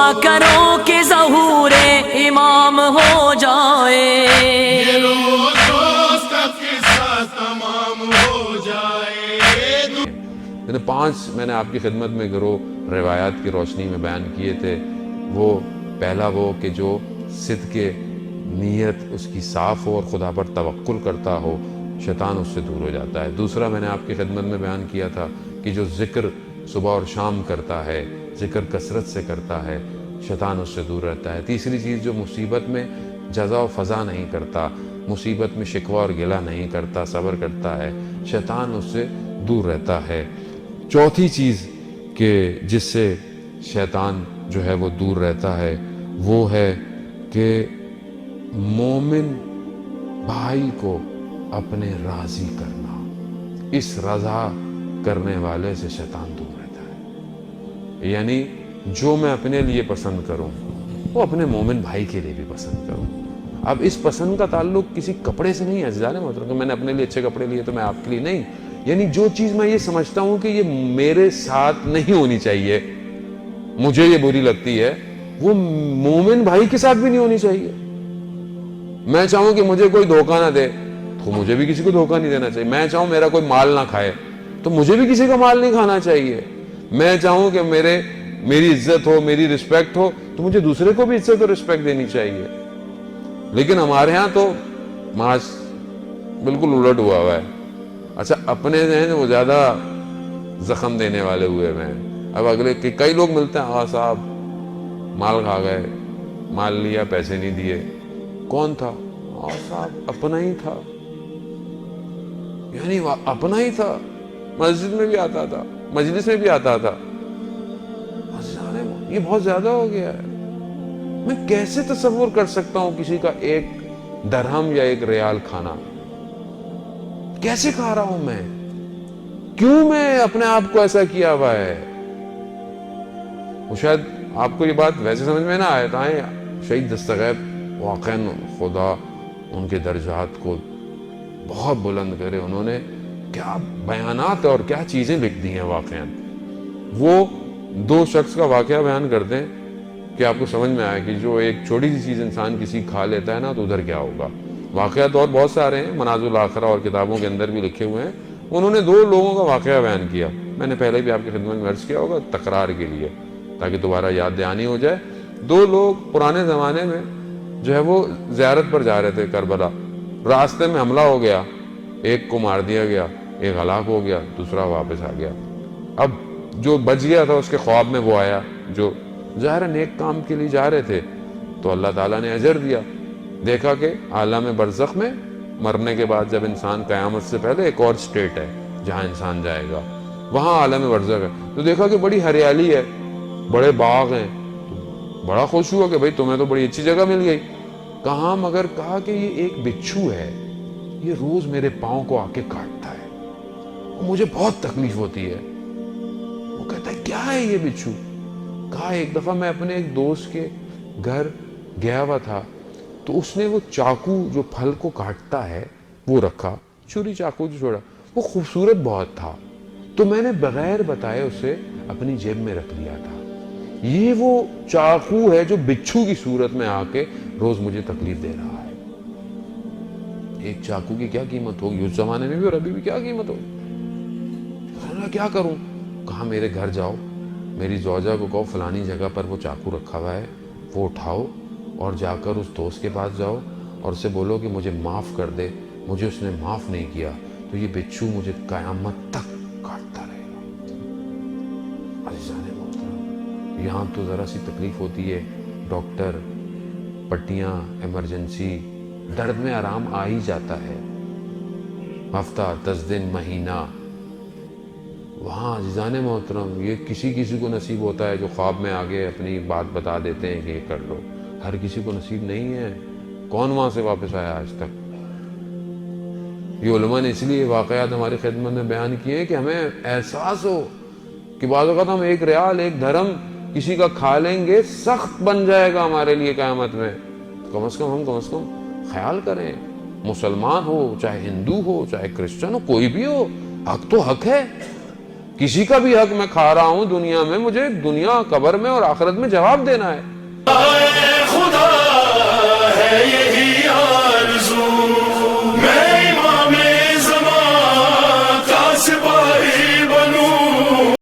دعا کرو کہ ظہور امام ہو جائے، یہ روز روز کا قصہ تمام ہو جائے۔ 5 میں نے آپ کی خدمت میں گروہ روایات کی روشنی میں بیان کیے تھے۔ وہ پہلا وہ کہ جو صدق نیت اس کی صاف ہو اور خدا پر توکل کرتا ہو، شیطان اس سے دور ہو جاتا ہے۔ دوسرا میں نے آپ کی خدمت میں بیان کیا تھا کہ جو ذکر صبح اور شام کرتا ہے، ذکر کثرت سے کرتا ہے، شیطان اس سے دور رہتا ہے۔ تیسری چیز، جو مصیبت میں جزا و فضا نہیں کرتا، مصیبت میں شکوہ اور گلہ نہیں کرتا، صبر کرتا ہے، شیطان اس سے دور رہتا ہے۔ چوتھی چیز کہ جس سے شیطان جو ہے وہ دور رہتا ہے، وہ ہے کہ مومن بھائی کو اپنے راضی کرنا۔ اس رضا کرنے والے سے شیطان دور رہتا ہے۔ یعنی جو میں اپنے لیے پسند کروں وہ اپنے مومن بھائی کے لیے بھی پسند کروں۔ اب اس پسند کا تعلق کسی کپڑے سے نہیں ہے عزیزان محترم کہ میں نے اپنے لیے اچھے کپڑے لیے تو میں آپ کے لیے نہیں، یعنی جو چیز میں یہ سمجھتا ہوں کہ یہ میرے ساتھ نہیں ہونی چاہیے، مجھے یہ بری لگتی ہے، وہ مومن بھائی کے ساتھ بھی نہیں ہونی چاہیے۔ میں چاہوں کہ مجھے کوئی دھوکہ نہ دے تو مجھے بھی کسی کو دھوکہ نہیں دینا چاہیے۔ میں چاہوں میرا کوئی مال نہ کھائے تو مجھے بھی کسی کا مال نہیں کھانا چاہیے۔ میں چاہوں کہ میری عزت ہو، میری رسپیکٹ ہو تو مجھے دوسرے کو بھی عزت اور رسپیکٹ دینی چاہیے۔ لیکن ہمارے ہاں تو معاش بالکل الٹ ہوا ہے۔ اچھا اپنے ہیں وہ زیادہ زخم دینے والے ہوئے ہیں۔ اب اگلے کئی لوگ ملتے ہیں، آقا صاحب مال کھا گئے، مال لیا پیسے نہیں دیے۔ کون تھا؟ آقا صاحب اپنا ہی تھا، یعنی اپنا ہی تھا، مسجد میں بھی آتا تھا، مجلس میں بھی آتا تھا۔ یہ بہت زیادہ ہو گیا ہے۔ میں کیسے تصور کر سکتا ہوں کسی کا 1 درہم یا 1 ریال کھانا؟ کیسے کھا رہا ہوں میں؟ کیوں میں اپنے آپ کو ایسا کیا ہوا ہے؟ وہ شاید آپ کو یہ بات ویسے سمجھ میں نہ آئے تھے۔ شہید دستغیب واقعاً خدا ان کے درجات کو بہت بلند کرے، انہوں نے کیا بیانات اور کیا چیزیں لکھ دی ہیں واقعاً۔ وہ 2 شخص کا واقعہ بیان کرتے ہیں کہ آپ کو سمجھ میں آئے کہ جو ایک چھوٹی سی چیز انسان کسی کھا لیتا ہے نا تو ادھر کیا ہوگا۔ واقعات اور بہت سارے ہیں، منازل الاخرہ اور کتابوں کے اندر بھی لکھے ہوئے ہیں۔ انہوں نے 2 لوگوں کا واقعہ بیان کیا، میں نے پہلے بھی آپ کی خدمت میں عرض کیا ہوگا تکرار کے لیے تاکہ دوبارہ یاد دہانی ہو جائے۔ 2 لوگ پرانے زمانے میں جو ہے وہ زیارت پر جا رہے تھے کربلا، راستے میں حملہ ہو گیا، ایک کو مار دیا گیا، ایک ہلاک ہو گیا، دوسرا واپس آ گیا۔ اب جو بچ گیا تھا اس کے خواب میں وہ آیا جو ظاہر نیک کام کے لیے جا رہے تھے، تو اللہ تعالیٰ نے اجر دیا۔ دیکھا کہ عالم برزخ میں مرنے کے بعد جب انسان قیامت سے پہلے ایک اور سٹیٹ ہے جہاں انسان جائے گا، وہاں عالم برزخ ہے، تو دیکھا کہ بڑی ہریالی ہے، بڑے باغ ہیں، بڑا خوش ہوا کہ بھئی تمہیں تو بڑی اچھی جگہ مل گئی۔ کہاں مگر کہا کہ یہ ایک بچھو ہے، یہ روز میرے پاؤں کو آ کے کاٹتا ہے، مجھے بہت تکلیف ہوتی ہے۔ وہ کہتا ہے کیا ہے یہ بچھو؟ کہا ایک دفعہ میں اپنے ایک دوست کے گھر گیا ہوا تھا تو اس نے وہ چاقو جو پھل کو کاٹتا ہے وہ رکھا، چھری چاقو جو چھوڑا، وہ خوبصورت بہت تھا، تو میں نے بغیر بتائے اسے اپنی جیب میں رکھ لیا تھا۔ یہ وہ چاقو ہے جو بچھو کی صورت میں آ کے روز مجھے تکلیف دے رہا ہے۔ ایک چاقو کی کیا قیمت ہوگی اس زمانے میں بھی اور ابھی بھی کیا قیمت ہوگی؟ کیا کروں؟ کہا میرے گھر جاؤ، میری زوجہ کو کہو فلانی جگہ پر وہ چاقو رکھا ہوا ہے، وہ اٹھاؤ اور جا کر اس دوست کے پاس جاؤ اور اسے بولو کہ مجھے معاف کر دے، مجھے اس نے معاف نہیں کیا تو یہ بچھو مجھے قیامت تک کاٹتا رہے گا۔ عزیزان محترم، یہاں تو ذرا سی تکلیف ہوتی ہے، ڈاکٹر، پٹیاں، ایمرجنسی، درد میں آرام آ ہی جاتا ہے، ہفتہ 10 دن مہینہ۔ وہاں عزیزان محترم یہ کسی کو نصیب ہوتا ہے جو خواب میں آگے اپنی بات بتا دیتے ہیں کہ یہ کر لو، ہر کسی کو نصیب نہیں ہے۔ کون وہاں سے واپس آیا آج تک؟ یہ علماء نے اس لیے واقعات ہماری خدمت میں بیان کیے ہیں کہ ہمیں احساس ہو کہ بعض اوقات ہم 1 ریال 1 درہم کسی کا کھا لیں گے، سخت بن جائے گا ہمارے لیے قیامت میں۔ کم از کم خیال کریں، مسلمان ہو چاہے ہندو ہو چاہے کرسچن ہو، کوئی بھی ہو، حق تو حق ہے۔ کسی کا بھی حق میں کھا رہا ہوں دنیا میں، مجھے دنیا قبر میں اور آخرت میں جواب دینا ہے۔